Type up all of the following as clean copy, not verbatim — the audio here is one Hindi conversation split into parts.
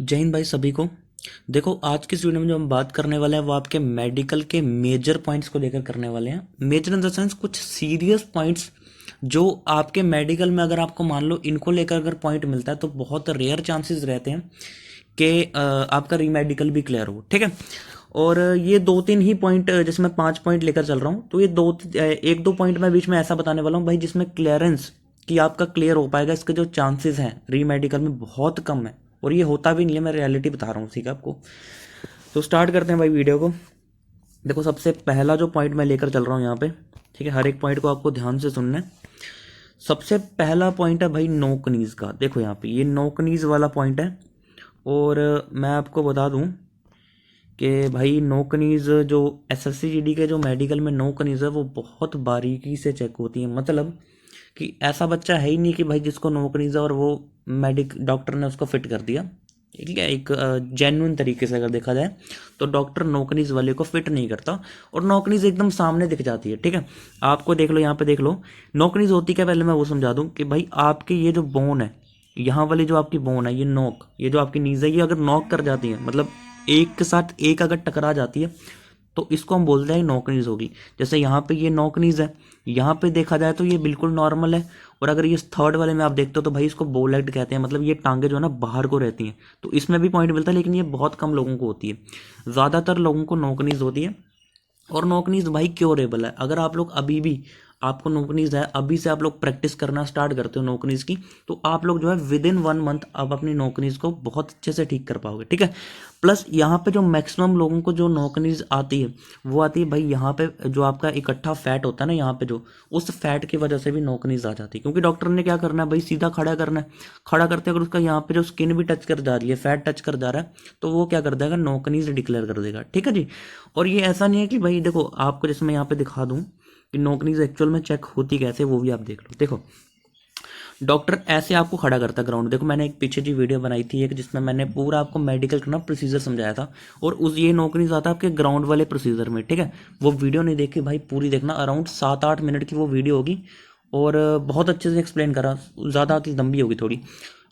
जय हिंद भाई सभी को। देखो आज की इस वीडियो में जो हम बात करने वाले हैं वो आपके मेडिकल के मेजर पॉइंट्स को लेकर करने वाले हैं। मेजर इन द सेंस कुछ सीरियस पॉइंट्स जो आपके मेडिकल में अगर आपको मान लो इनको लेकर अगर पॉइंट मिलता है तो बहुत रेयर चांसेस रहते हैं कि आपका रीमेडिकल भी क्लियर हो। ठीक है। और ये दो तीन ही पॉइंट जैसे मैं 5 पॉइंट लेकर चल रहा हूँ तो ये एक दो पॉइंट मैं बीच में ऐसा बताने वाला हूँ भाई जिसमें क्लियरेंस कि आपका क्लियर हो पाएगा, इसके जो चांसेस हैं रीमेडिकल में बहुत कम है और ये होता भी नहीं है। मैं रियलिटी बता रहा हूँ ठीक है आपको। तो स्टार्ट करते हैं भाई वीडियो को। देखो सबसे पहला जो पॉइंट मैं लेकर चल रहा हूँ यहाँ पे, ठीक है, हर एक पॉइंट को आपको ध्यान से सुनना है। सबसे पहला पॉइंट है भाई नोक नीज का। देखो यहाँ पे ये नोक नीज वाला पॉइंट है और मैं आपको बता दूं कि भाई नोक नीज जो एसएससी जीडी के जो मेडिकल में नोक नीज है वो बहुत बारीकी से चेक होती है। मतलब कि ऐसा बच्चा है ही नहीं कि भाई जिसको नोक नीज है और वो डॉक्टर ने उसको फिट कर दिया। ठीक है, एक जेन्युइन तरीके से अगर देखा जाए तो डॉक्टर नोकनीज वाले को फिट नहीं करता और नोकनीज एकदम सामने दिख जाती है। ठीक है, आपको देख लो, यहाँ पे देख लो नोकनीज होती क्या। पहले मैं वो समझा दूं कि भाई आपके ये जो बोन है, यहाँ वाली जो आपकी बोन है, ये नोक, ये जो आपकी नीज है, ये अगर नॉक कर जाती है, मतलब एक के साथ एक अगर टकरा जाती है तो इसको हम बोलते हैं नोकनीज होगी। जैसे यहाँ पे ये नोकनीज है, यहाँ पे देखा जाए तो ये बिल्कुल नॉर्मल है। और अगर ये थर्ड वाले में आप देखते हो तो भाई इसको बो लेग्ड कहते हैं, मतलब ये टांगे जो है ना बाहर को रहती हैं। तो इसमें भी पॉइंट मिलता है, लेकिन ये बहुत कम लोगों को होती है। ज़्यादातर लोगों को नोकनीज होती है। और नोकनीज भाई क्योरेबल है। अगर आप लोग अभी भी, आपको नोकनीज है, अभी से आप लोग प्रैक्टिस करना स्टार्ट करते हो नोकनीज की, तो आप लोग जो है विद इन 1 मंथ आप अपनी नोकनीज को बहुत अच्छे से ठीक कर पाओगे। ठीक है। प्लस यहाँ पे जो मैक्सिमम लोगों को जो नोकनीज आती है वो आती है भाई यहाँ पे जो आपका इकट्ठा फैट होता है ना, यहाँ पे जो उस फैट की वजह से भी नोकनीज आ जाती है। क्योंकि डॉक्टर ने क्या करना है भाई, सीधा खड़ा करना है। खड़ा करते अगर उसका यहाँ पे जो स्किन भी टच कर जा रही है, फैट टच कर जा रहा है, तो वो क्या कर देगा, नोकनीज डिक्लेयर कर देगा। ठीक है जी। और ये ऐसा नहीं है कि भाई देखो आपको, जैसे मैं यहाँ पे दिखा दूं कि नोकनीज एक्चुअल में चेक होती कैसे, वो भी आप देख लो। देखो डॉक्टर ऐसे आपको खड़ा करता है ग्राउंड। देखो मैंने एक पीछे जी वीडियो बनाई थी एक, जिसमें मैंने पूरा आपको मेडिकल का ना प्रोसीजर समझाया था और उस ये नोकनीज आता है आपके ग्राउंड वाले प्रोसीजर में। ठीक है, वो वीडियो नहीं देखी भाई, पूरी देखना, अराउंड 7-8 मिनट की वो वीडियो होगी और बहुत अच्छे से एक्सप्लेन करा। ज़्यादा की लंबी होगी थोड़ी।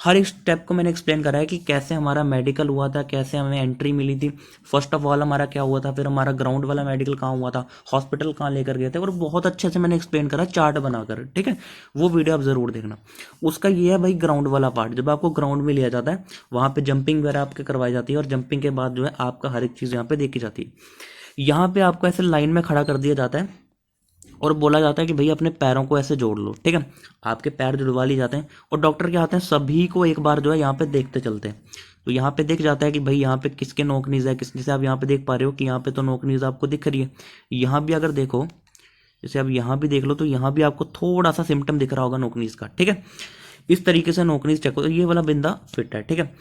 हर एक स्टेप को मैंने एक्सप्लेन करा है कि कैसे हमारा मेडिकल हुआ था, कैसे हमें एंट्री मिली थी, फर्स्ट ऑफ ऑल हमारा क्या हुआ था, फिर हमारा ग्राउंड वाला मेडिकल कहाँ हुआ था, हॉस्पिटल कहाँ लेकर गए थे, और बहुत अच्छे से मैंने एक्सप्लेन करा चार्ट बनाकर। ठीक है, वो वीडियो आप ज़रूर देखना। उसका ये है भाई ग्राउंड वाला पार्ट, जब आपको ग्राउंड में लिया जाता है वहाँ पे जंपिंग वगैरह आपके करवाई जाती है और जंपिंग के बाद जो है आपका हर एक चीज़ यहाँ पे देखी जाती है। यहाँ पे आपको ऐसे लाइन में खड़ा कर दिया जाता है और बोला जाता है कि भैया अपने पैरों को ऐसे जोड़ लो। ठीक है, आपके पैर जुड़वा लिए जाते हैं और डॉक्टर क्या आते हैं सभी को एक बार जो है यहाँ पे देखते चलते हैं। तो यहाँ पे दिख जाता है कि भाई यहाँ पे किसके नोकनीज है, किस, जैसे आप यहाँ पे देख पा रहे हो कि यहाँ पे तो नोकनीज आपको दिख रही है। यहाँ भी अगर देखो, जैसे आप यहाँ भी देख लो, तो यहाँ भी आपको थोड़ा सा सिम्टम दिख रहा होगा नोकनीज का। ठीक है, इस तरीके से नोकनीज चेक हो, तो ये वाला बिंदा फिट है। ठीक है,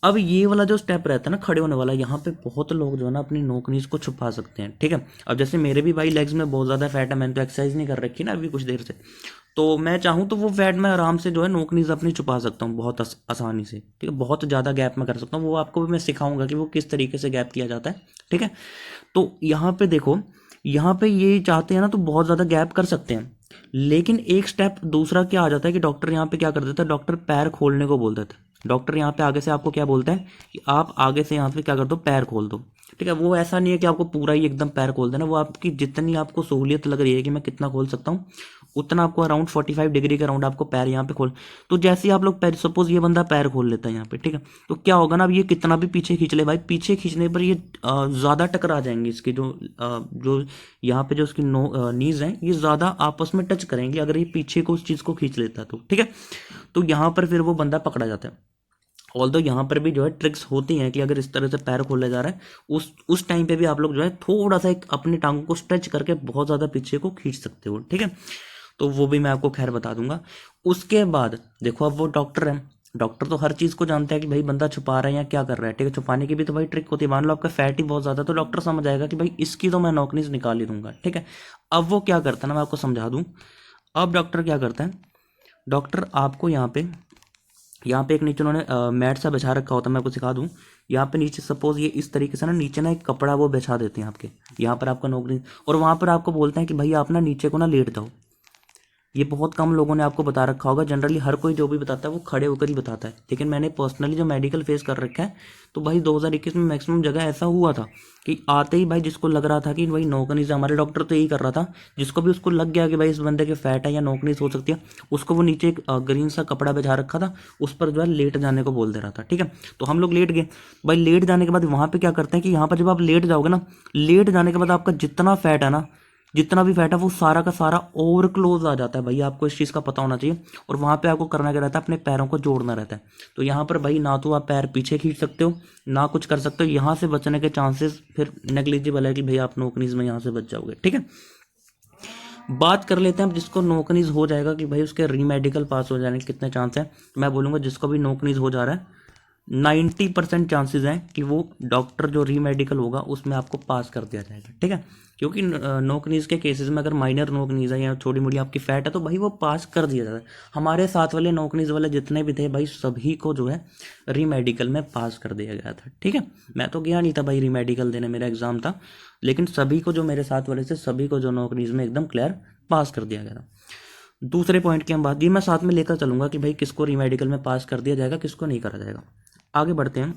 अब ये वाला जो स्टेप रहता है ना खड़े होने वाला, यहाँ पे बहुत लोग जो है ना अपनी नोकनीज को छुपा सकते हैं। ठीक है, अब जैसे मेरे भी भाई लेग्स में बहुत ज़्यादा फैट है, मैंने तो एक्सरसाइज नहीं कर रखी ना अभी कुछ देर से, तो मैं चाहूँ तो वो फैट मैं आराम से जो है नोकनीज अपनी छुपा सकता हूँ बहुत आसानी से। ठीक है, बहुत ज़्यादा गैप में कर सकता हूँ, वो आपको भी मैं सिखाऊंगा कि वो किस तरीके से गैप किया जाता है। ठीक है, तो यहाँ पे देखो, यहाँ पे ये चाहते हैं ना तो बहुत ज़्यादा गैप कर सकते हैं, लेकिन एक स्टेप दूसरा क्या आ जाता है कि डॉक्टर यहाँ पे क्या कर देता है, डॉक्टर पैर खोलने को बोल देता है। डॉक्टर यहाँ पे आगे से आपको क्या बोलता है कि आप आगे से यहाँ पे क्या कर दो, पैर खोल दो। ठीक है, वो ऐसा नहीं है कि आपको पूरा ही एकदम पैर खोल देना, वो आपकी जितनी आपको सहूलियत लग रही है कि मैं कितना खोल सकता हूँ उतना आपको अराउंड 45 डिग्री के अराउंड आपको पैर यहाँ पे खोल। तो जैसे ही आप लोग पैर, सपोज ये बंदा पैर खोल लेता है यहाँ पे, ठीक है, तो क्या होगा ना, अब ये कितना भी पीछे खींच ले भाई, पीछे खींचने पर ये ज़्यादा टकरा जाएंगे, इसके जो यहाँ पे जो उसकी नीज हैं ये ज़्यादा आपस में टच करेंगे अगर ये पीछे को उस चीज़ को खींच लेता है तो। ठीक है, तो यहाँ पर फिर वो बंदा पकड़ा जाता है। ऑल्दो यहाँ पर भी जो है ट्रिक्स होती हैं कि अगर इस तरह से पैर खोला जा रहा है उस टाइम पे भी आप लोग जो है थोड़ा सा एक अपनी टांगों को स्ट्रेच करके बहुत ज़्यादा पीछे को खींच सकते हो। ठीक है, तो वो भी मैं आपको खैर बता दूंगा। उसके बाद देखो, अब वो डॉक्टर है, डॉक्टर तो हर चीज़ को जानता है कि भाई बंदा छुपा रहा है या क्या कर रहा है। ठीक है, छुपाने की भी तो भाई ट्रिक होती है। मान लो आपका फैट ही बहुत ज़्यादा, तो डॉक्टर समझ आएगा कि भाई इसकी तो मैं नौकनीज निकाल ही दूंगा। ठीक है, अब वो क्या करता है ना, मैं आपको समझा दूं। अब डॉक्टर क्या करता है, डॉक्टर आपको यहाँ पे एक नीचे उन्होंने मैट सा बिछा रखा होता है, मैं आपको सिखा दूँ। यहाँ पे नीचे सपोज ये इस तरीके से ना नीचे ना एक कपड़ा वो बिछा देते हैं आपके, यहाँ पर आपका नौकरी, और वहाँ पर आपको बोलते हैं कि भाई आप ना नीचे को ना लेट जाओ। ये बहुत कम लोगों ने आपको बता रखा होगा। जनरली हर कोई जो भी बताता है वो खड़े होकर ही बताता है, लेकिन मैंने पर्सनली जो मेडिकल फेस कर रखा है, तो भाई 2021 में मैक्सिमम जगह ऐसा हुआ था कि आते ही भाई जिसको लग रहा था कि भाई नोकनीज, हमारे डॉक्टर तो यही कर रहा था, जिसको भी उसको लग गया कि भाई इस बंदे के फैट है या नोकनीज हो सकती है, उसको वो नीचे एक ग्रीन सा कपड़ा बिछा रखा था, उस पर जो है लेट जाने को बोल दे रहा था। ठीक है, तो हम लोग लेट गए। भाई लेट जाने के बाद वहाँ पे क्या करते हैं कि यहाँ पर जब आप लेट जाओगे ना, लेट जाने के बाद आपका जितना फैट है ना, जितना भी फैट है वो सारा का सारा ओवर क्लोज आ जाता है। भाई आपको इस चीज़ का पता होना चाहिए। और वहाँ पे आपको करना क्या रहता है, अपने पैरों को जोड़ना रहता है। तो यहाँ पर भाई ना तो आप पैर पीछे खींच सकते हो, ना कुछ कर सकते हो। यहाँ से बचने के चांसेस फिर नेग्लिजिबल है कि भाई आप नोकनीज में यहाँ से बच जाओगे। ठीक है, बात कर लेते हैं अब जिसको नोकनीज हो जाएगा कि भाई उसके री मेडिकल पास हो जाने के कितने चांस हैं। मैं बोलूँगा जिसको भी नोकनीज हो जा रहा है, 90% चांसेस हैं कि वो डॉक्टर जो री मेडिकल होगा उसमें आपको पास कर दिया जाएगा। ठीक है, क्योंकि नोकनीज के केसेस में अगर माइनर नोकनीज है या छोटी मोटी आपकी फैट है तो भाई वो पास कर दिया जाता है। हमारे साथ वाले नोकनीज वाले जितने भी थे भाई सभी को जो है री मेडिकल में पास कर दिया गया था। ठीक है, मैं तो गया नहीं था भाई री मेडिकल देने, मेरा एग्जाम था, लेकिन सभी को जो मेरे साथ वाले थे सभी को जो नोकनीज में एकदम क्लियर पास कर दिया गया था। दूसरे पॉइंट की हम बात, ये मैं साथ में लेकर चलूंगा कि भाई किसको री मेडिकल में पास कर दिया जाएगा, किसको नहीं करा जाएगा। आगे बढ़ते हैं।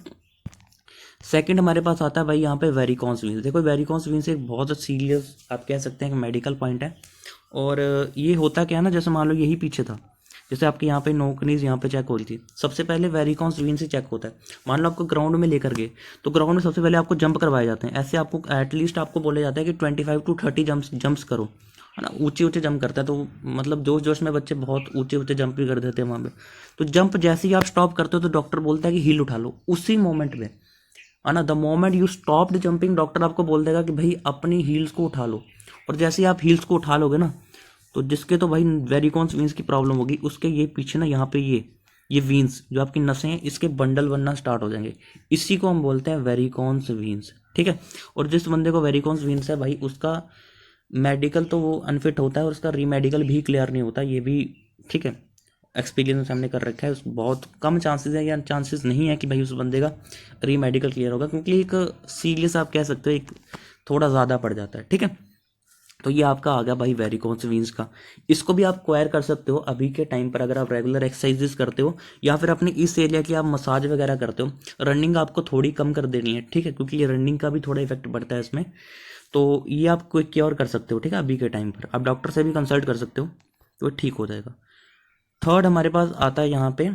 सेकंड हमारे पास आता है भाई यहाँ पे वेरिकॉन्स वीन्स। देखो वेरिकॉन्स वीन्स एक बहुत सीरियस आप कह सकते हैं कि मेडिकल पॉइंट है। और ये होता क्या है ना, जैसे मान लो यही पीछे था, जैसे आपके यहाँ पे नोकनीज यहाँ पे चेक हो रही थी, सबसे पहले वेरिकॉन्स वीन से चेक होता है। मान लो आपको ग्राउंड में लेकर गए, तो ग्राउंड में सबसे पहले आपको जंप करवाए जाते हैं। ऐसे आपको एटलीस्ट आपको बोला जाता है कि 25 to 30 जंप्स करो, है ना। ऊंचे ऊंचे जंप करता है, तो मतलब जोश जोश में बच्चे बहुत ऊंचे ऊंचे जंप भी कर देते हैं वहाँ पे। तो जंप जैसे ही आप स्टॉप करते हो तो डॉक्टर बोलता है कि हील उठा लो, उसी मोमेंट में, है ना। The moment you stopped jumping, doctor आपको बोल देगा कि भाई अपनी हील्स को उठा लो। और जैसे ही आप हील्स को उठा लोगे ना, तो जिसके तो भाई वेरिकॉन्स वीन्स की प्रॉब्लम होगी, उसके ये पीछे ना यहाँ पे ये वीन्स जो आपकी नसें हैं इसके बंडल बनना स्टार्ट हो जाएंगे। इसी को हम बोलते हैं वेरिकॉन्स वीन्स। ठीक है, और जिस बंदे को वेरिकॉन्स वीन्स है भाई उसका मेडिकल तो वो अनफिट होता है और उसका री मेडिकल भी क्लियर नहीं होता, ये भी ठीक है, एक्सपीरियंस हमने कर रखा है। उस बहुत कम चांसेस है या चांसेस नहीं है कि भाई उस बंदे का री मेडिकल क्लियर होगा, क्योंकि एक सीरियस आप कह सकते हो, एक थोड़ा ज़्यादा पड़ जाता है। ठीक है, तो ये आपका आ गया भाई वेरिकॉन्स वीन्स का। इसको भी आप क्वायर कर सकते हो अभी के टाइम पर, अगर आप रेगुलर एक्सरसाइजेस करते हो या फिर अपने इस एरिया की आप मसाज वगैरह करते हो। रनिंग आपको थोड़ी कम कर देनी है, ठीक है, क्योंकि ये रनिंग का भी थोड़ा इफेक्ट पड़ता है इसमें। तो ये आप क्विक क्योर कर सकते हो। ठीक है, अभी के टाइम पर आप डॉक्टर से भी कंसल्ट कर सकते हो, तो ठीक हो जाएगा। थर्ड हमारे पास आता है यहाँ पे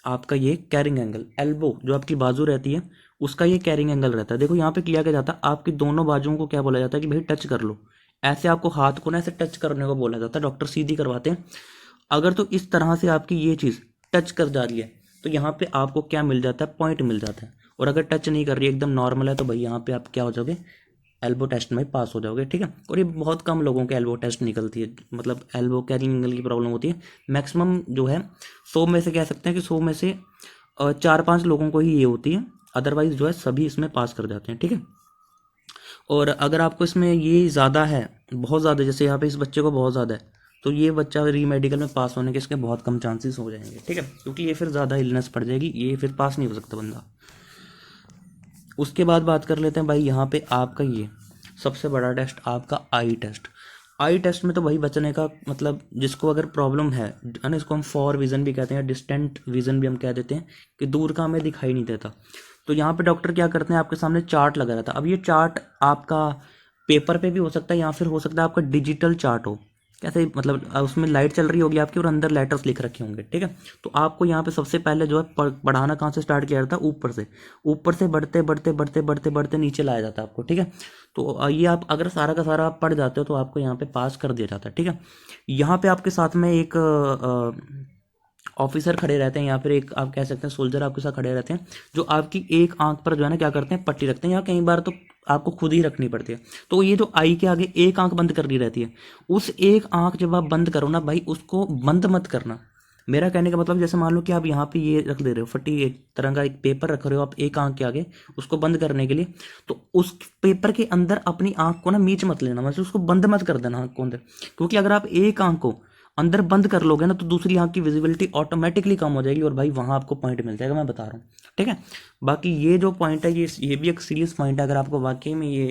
आपका ये कैरिंग एंगल। एल्बो जो आपकी बाजू रहती है उसका ये कैरिंग एंगल रहता है। देखो यहाँ पे किया क्या जाता है, आपकी दोनों बाजुओं को क्या बोला जाता है कि भाई टच कर लो। ऐसे आपको हाथ को ना ऐसे टच करने को बोला जाता है, डॉक्टर सीधी करवाते हैं। अगर तो इस तरह से आपकी ये चीज़ टच कर जा रही है तो यहाँ पे आपको क्या मिल जाता है, पॉइंट मिल जाता है। और अगर टच नहीं कर रही है, एकदम नॉर्मल है, तो भाई यहाँ पे आप क्या हो जाओगे, एल्बो टेस्ट में पास हो जाओगे। ठीक है, और ये बहुत कम लोगों के एल्बो टेस्ट निकलती है, मतलब एल्बो कैरिंग एंगल की प्रॉब्लम होती है। मैक्सिमम जो है 100 में से कह सकते हैं कि 100 में से 4-5 लोगों को ही ये होती है, अदरवाइज जो है सभी इसमें पास कर जाते हैं। ठीक है, और अगर आपको इसमें ये ज़्यादा है, बहुत ज़्यादा, जैसे यहाँ पे इस बच्चे को बहुत ज़्यादा है, तो ये बच्चा री मेडिकल में पास होने के इसके बहुत कम चांसेस हो जाएंगे। ठीक है, क्योंकि ये फिर ज़्यादा इलनेस पड़ जाएगी, ये फिर पास नहीं हो सकता बंदा। उसके बाद बात कर लेते हैं भाई यहाँ पे आपका ये सबसे बड़ा टेस्ट आपका आई टेस्ट। आई टेस्ट में तो भाई बचने का मतलब, जिसको अगर प्रॉब्लम है ना, इसको हम फॉर विजन भी कहते हैं, डिस्टेंट विजन भी हम कह देते हैं, कि दूर का हमें दिखाई नहीं देता। तो यहाँ पे डॉक्टर क्या करते हैं, आपके सामने चार्ट लगा रहता है। अब ये चार्ट आपका पेपर पे भी हो सकता है या फिर हो सकता है आपका डिजिटल चार्ट हो। कैसे मतलब, उसमें लाइट चल रही होगी आपकी और अंदर लेटर्स लिख रखे होंगे। ठीक है, तो आपको यहाँ पे सबसे पहले जो है पढ़ाना कहाँ से स्टार्ट किया जाता है, ऊपर से। ऊपर से बढ़ते बढ़ते बढ़ते बढ़ते बढ़ते नीचे लाया जाता है आपको। ठीक है, तो ये आप अगर सारा का सारा आप पढ़ जाते हो तो आपको यहाँ पे पास कर दिया जाता है। ठीक है, यहाँ पे आपके साथ में एक ऑफिसर खड़े रहते हैं या फिर एक आप कह सकते हैं सोल्जर आपके साथ खड़े रहते हैं, जो आपकी एक आंख पर जो है ना क्या करते हैं, पट्टी रखते हैं, या कई बार तो आपको खुद ही रखनी पड़ती है। तो ये जो आई के आगे एक आंख बंद करनी रहती है, उस एक आंख जब आप बंद करो ना भाई, उसको बंद मत करना। मेरा कहने का मतलब, जैसे मान लो कि आप यहाँ पे ये रख दे रहे हो, फटी एक तरह का एक पेपर रख रहे हो आप एक आंख के आगे, उसको बंद करने के लिए, तो उस पेपर के अंदर अपनी आंख को ना मीच मत लेना, मतलब उसको बंद मत कर देना आंख को अंदर। क्योंकि अगर आप एक आंख को अंदर बंद कर लोगे ना, तो दूसरी आंख की विजिबिलिटी ऑटोमेटिकली कम हो जाएगी और भाई वहां आपको पॉइंट मिल जाएगा, मैं बता रहा हूँ। ठीक है, बाकी ये जो पॉइंट है ये भी एक सीरियस पॉइंट है। अगर आपको वाकई में ये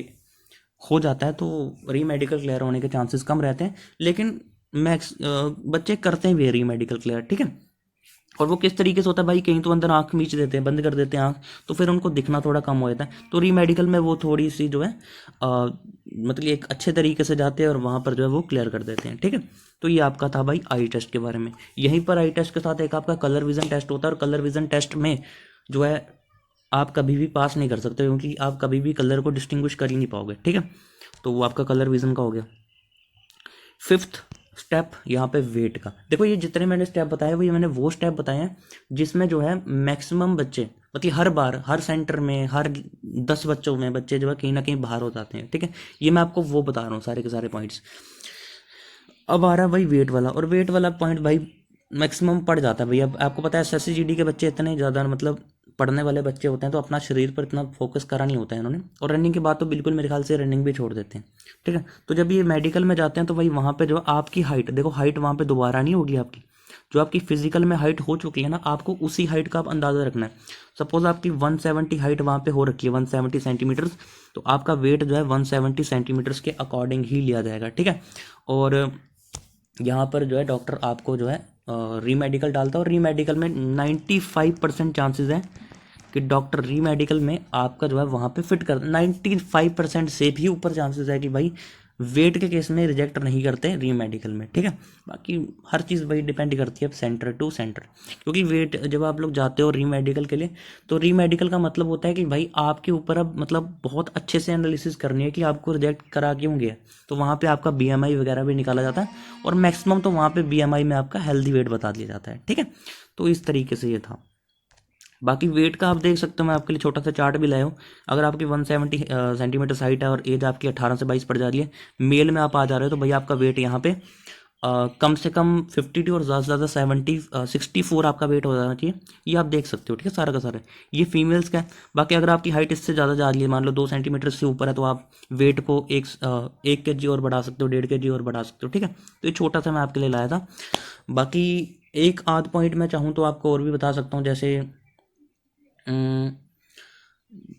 हो जाता है तो री मेडिकल क्लियर होने के चांसेस कम रहते हैं, लेकिन बच्चे करते हैं भी री मेडिकल क्लियर, ठीक है। और वो किस तरीके से होता है भाई, कहीं तो अंदर आंख मीच देते हैं, बंद कर देते हैं आंख, तो फिर उनको दिखना थोड़ा कम हो जाता है। तो री मेडिकल में वो थोड़ी सी जो है मतलब एक अच्छे तरीके से जाते हैं और वहाँ पर जो है वो क्लियर कर देते हैं, ठीक है। तो ये आपका था भाई आई टेस्ट के बारे में। यहीं पर आई टेस्ट के साथ एक आपका कलर विजन टेस्ट होता है, और कलर विजन टेस्ट में जो है आप कभी भी पास नहीं कर सकते, क्योंकि आप कभी भी कलर को डिस्टिंग्विश कर ही नहीं पाओगे, ठीक है। तो वो आपका कलर विजन का हो गया। फिफ्थ स्टेप यहाँ पे वेट का। देखो ये जितने मैंने स्टेप बताए वो ये मैंने वो स्टेप बताए हैं जिसमें जो है मैक्सिमम बच्चे, मतलब हर बार हर सेंटर में हर 10 बच्चों में बच्चे जो है कहीं ना कहीं बाहर हो जाते हैं, ठीक है। ये मैं आपको वो बता रहा हूँ सारे के सारे पॉइंट्स। अब आ रहा है भाई वेट वाला, और वेट वाला पॉइंट भाई मैक्सिमम पड़ जाता है भाई। अब आपको पता है SSCGD के बच्चे इतने ज़्यादा मतलब पढ़ने वाले बच्चे होते हैं, तो अपना शरीर पर इतना फोकस करा नहीं होता है इन्होंने, और रनिंग के बाद तो बिल्कुल मेरे ख्याल से रनिंग भी छोड़ देते हैं, ठीक है। तो जब ये मेडिकल में जाते हैं तो भाई वहाँ पे जो आपकी हाइट, देखो हाइट वहाँ पे दोबारा नहीं होगी आपकी, जो आपकी फिजिकल में हाइट हो चुकी है ना, आपको उसी हाइट का आप अंदाज़ा रखना है। सपोज आपकी 170 हाइट वहाँ पे हो रखी है, 170 सेंटीमीटर्स, तो आपका वेट जो है 170 सेंटीमीटर्स के अकॉर्डिंग ही लिया जाएगा, ठीक है। और यहाँ पर जो है डॉक्टर आपको जो है री मेडिकल डालता है, और री मेडिकल में 95% चांसेस हैं कि डॉक्टर री मेडिकल में आपका जो है वहाँ पे फिट कर, 95% से भी ऊपर चांसेस है कि भाई वेट के केस में रिजेक्ट नहीं करते री मेडिकल में, ठीक है। बाकी हर चीज़ भाई डिपेंड करती है सेंटर टू सेंटर, क्योंकि वेट जब आप लोग जाते हो री मेडिकल के लिए, तो री मेडिकल का मतलब होता है कि भाई आपके ऊपर अब मतलब बहुत अच्छे से एनालिसिस करनी है कि आपको रिजेक्ट करा क्यों गया। तो वहाँ पे आपका BMI वगैरह भी निकाला जाता है, और मैक्सिमम तो वहाँ पे BMI में आपका हेल्दी वेट बता दिया जाता है, ठीक है। तो इस तरीके से ये था। बाकी वेट का आप देख सकते हो, मैं आपके लिए छोटा सा चार्ट भी लाया हूँ। अगर आपकी 170 सेंटीमीटर हाइट है और एज आपकी 18 से 22 पड़ जा रही है, मेल में आप आ जा रहे हो, तो भैया आपका वेट यहाँ पे कम से कम 52 और ज़्यादा से ज़्यादा 64 आपका वेट हो जाना चाहिए। ये आप देख सकते हो, ठीक है, सारा का सारा। ये फीमेल्स का है। बाकी अगर आपकी हाइट इससे ज़्यादा जा रही है, मान लो 2 सेंटीमीटर से ऊपर है, तो आप वेट को 1 kg और बढ़ा सकते हो, 1.5 kg और बढ़ा सकते हो, ठीक है। तो ये छोटा सा मैं आपके लिए लाया था। बाकी एक आध पॉइंट मैं चाहूँ तो आपको और भी बता सकता हूँ,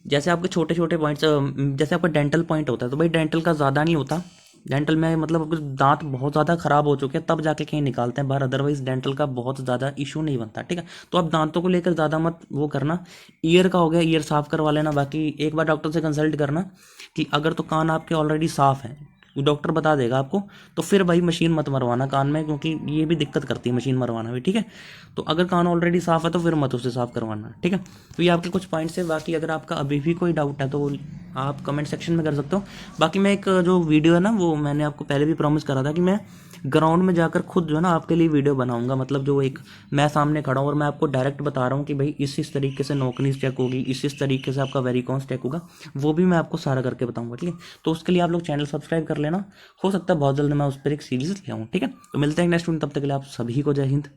जैसे आपके छोटे छोटे पॉइंट्स, जैसे आपका डेंटल पॉइंट होता है, तो भाई डेंटल का ज़्यादा नहीं होता। डेंटल में मतलब अगर दांत बहुत ज़्यादा ख़राब हो चुके हैं तब जाके कहीं निकालते हैं बाहर, अदरवाइज डेंटल का बहुत ज़्यादा इशू नहीं बनता, ठीक है। तो आप दांतों को लेकर ज़्यादा मत वो करना। ईयर का हो गया, ईयर साफ़ करवा लेना। बाकी एक बार डॉक्टर से कंसल्ट करना कि अगर तो कान आपके ऑलरेडी साफ़ हैं, डॉक्टर बता देगा आपको, तो फिर भाई मशीन मत मरवाना कान में, क्योंकि ये भी दिक्कत करती है मशीन मरवाना भी, ठीक है। तो अगर कान ऑलरेडी साफ़ है तो फिर मत उसे साफ़ करवाना, ठीक है। तो ये आपके कुछ पॉइंट्स है। बाकी अगर आपका अभी भी कोई डाउट है तो आप कमेंट सेक्शन में कर सकते हो। बाकी मैं एक जो वीडियो है ना, वो मैंने आपको पहले भी प्रॉमिस करा था कि मैं ग्राउंड में जाकर खुद जो है ना आपके लिए वीडियो बनाऊंगा, मतलब जो एक मैं सामने खड़ा हूँ और मैं आपको डायरेक्ट बता रहा हूँ कि भाई इस तरीके से नोकनीस चेक होगी, इस तरीके से आपका वेरिकॉन्स चेक होगा, वो भी मैं आपको सारा करके बताऊंगा, ठीक है। तो उसके लिए आप लोग चैनल सब्सक्राइब कर लेना। हो सकता है बहुत जल्द मैं उस पर एक सीरीज ले आऊँ, ठीक है। तो मिलते हैं नेक्स्ट वीडियो, तब तक के लिए आप सभी को जय हिंद।